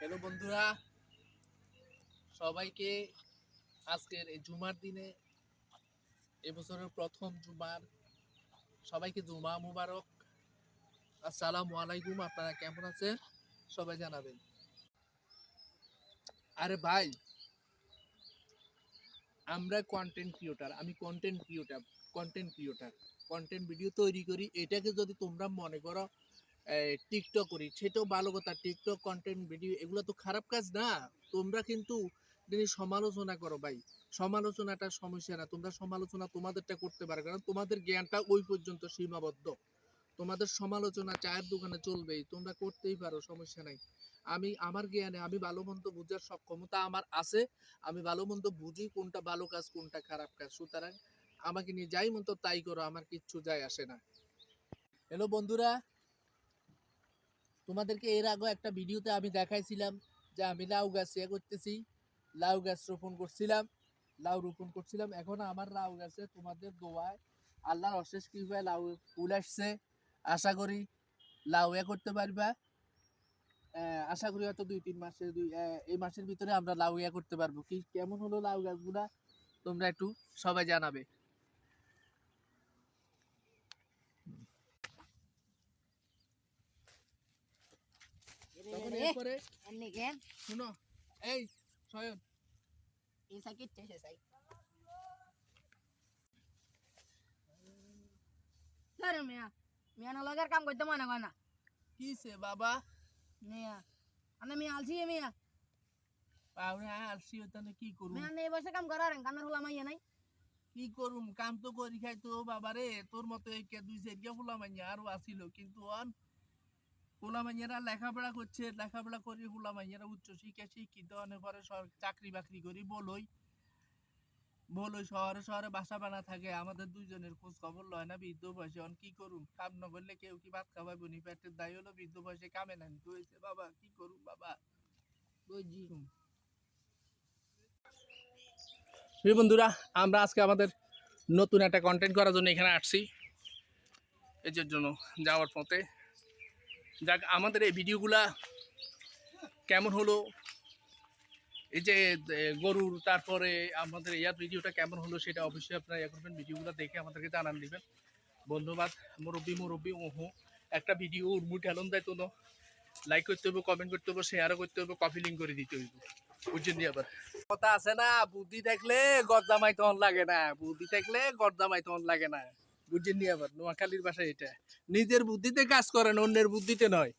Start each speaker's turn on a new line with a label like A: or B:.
A: Hello বন্ধুরা, সবাইকে আজকের এই জুমার দিনে এবছরের প্রথম জুমার সবাইকে জুমা মুবারক। আসসালামু আলাইকুম। আপনারা কেমন আছেন সবাই জানাবেন। আরে ভাই, আমরা কন্টেন্ট ক্রিয়েটর, আমি কন্টেন্ট ক্রিয়েটর কন্টেন্ট ভিডিও তৈরি করি। এটাকে যদি তোমরা মনে করো টিকটক করি, সেটাও ভালো কথা। টিকটক কন্টেন্ট ভিডিও এগুলো তো খারাপ কাজ না। তোমরা কিন্তু সমালোচনা করো ভাই, সমালোচনাটা সমস্যা না। তোমরা সমালোচনা তোমাদেরটা করতে পারো, কারণ তোমাদের জ্ঞানটা ওই পর্যন্ত সীমাবদ্ধ। তোমাদের সমালোচনা চায়ের দোকানে চলবেই, তোমরা করতেই পারো, সমস্যা নাই। আমি আমার জ্ঞানে আমি ভালো মন্দ বুঝার সক্ষমতা আমার আছে। আমি ভালো মন্দ বুঝি কোনটা ভালো কাজ কোনটা খারাপ কাজ। সুতরাং আমাকে নিয়ে যাই মতো তাই করো, আমার কিচ্ছু যায় আসে না। হ্যালো বন্ধুরা, তোমাদেরকে এর আগে একটা ভিডিওতে আমি দেখাইছিলাম যে আমি লাউ গাছ করতেছি, লাউ গাছ রোপণ করছিলাম। এখন আমার লাউ গাছে তোমাদের দোয়ায়, আল্লাহর অশেষ কৃপায় লাউ ফুল আসছে। আশা করি লাউ করতে পারবা। আশা করি হয়তো 2-3 মাসে এই মাসের ভিতরে আমরা লাউ করতে পারবো। কি কেমন হলো লাউ গাছগুলা তোমরা একটু সবাই জানাবে। তখন এরপরে শুনো, এই সয়ন
B: লগের কাম করতে মনে হয় না।
A: কিছে বাবা?
B: মিয়া আমি মিয়া আলছি মিয়া
A: পাউনে আলসি হইতানে কি করুম?
B: মিয়া এই বসে কাম করার কামের হলা মাইয়া নাই।
A: কি করুম, কাম তো করি খাই তো বাবা রে। তোর মতো এই কে 2-4 ফুলা মাইয়া আরো আসিল, কিন্তু ফুলা মাইয়ারা লেখাপড়া করছে, লেখাপড়া করি ফুলা মাইয়ারা উচ্চ শিক্ষা শিক্ষিত, অনেক পরে চাকরি বাকরি করি বলই শহরে শহরে বাসা বানা থাকে। আমাদের দুইজনের খোঁজ খবর লয় না বৃদ্ধ বয়সে। কি করুম, কাম না করলে কেউ কি ভাত খাওয়াই বনি? পেটের দায় হলো বৃদ্ধ বয়সে কামে না হয়েছে বাবা, কি করুম বাবা। বন্ধুরা, আমরা আজকে আমাদের নতুন একটা কন্টেন্ট করার জন্য এখানে আসছি। এর জন্য যাওয়ার পথে যাক, আমাদের এই ভিডিওগুলা কেমন হলো, এই যে গরুর, তারপরে আমাদের ইয়ার ভিডিওটা কেমন হলো সেটা অবশ্যই আপনারা ইয়ে করবেন। ভিডিওগুলো দেখে আমাদেরকে জানান দিবেন। ধন্যবাদ। মুরব্বী ওহো, একটা ভিডিও উর্মু ঠেলন দেয় তো, লাইক করতে হবে, কমেন্ট করতে হবে, শেয়ারও করতে হবে, কপি লিঙ্ক করে দিতে হইব, বুঝছেন? আবার কথা আছে না, বুদ্ধি থাকলে গরদামাই তখন লাগে না, বুদ্ধি থাকলে গরদামাই তখন লাগে না, বুঝছেন? আবার নোয়াখালীর ভাষায় এটা, নিজের বুদ্ধিতে কাজ করেন, অন্যের বুদ্ধিতে নয়।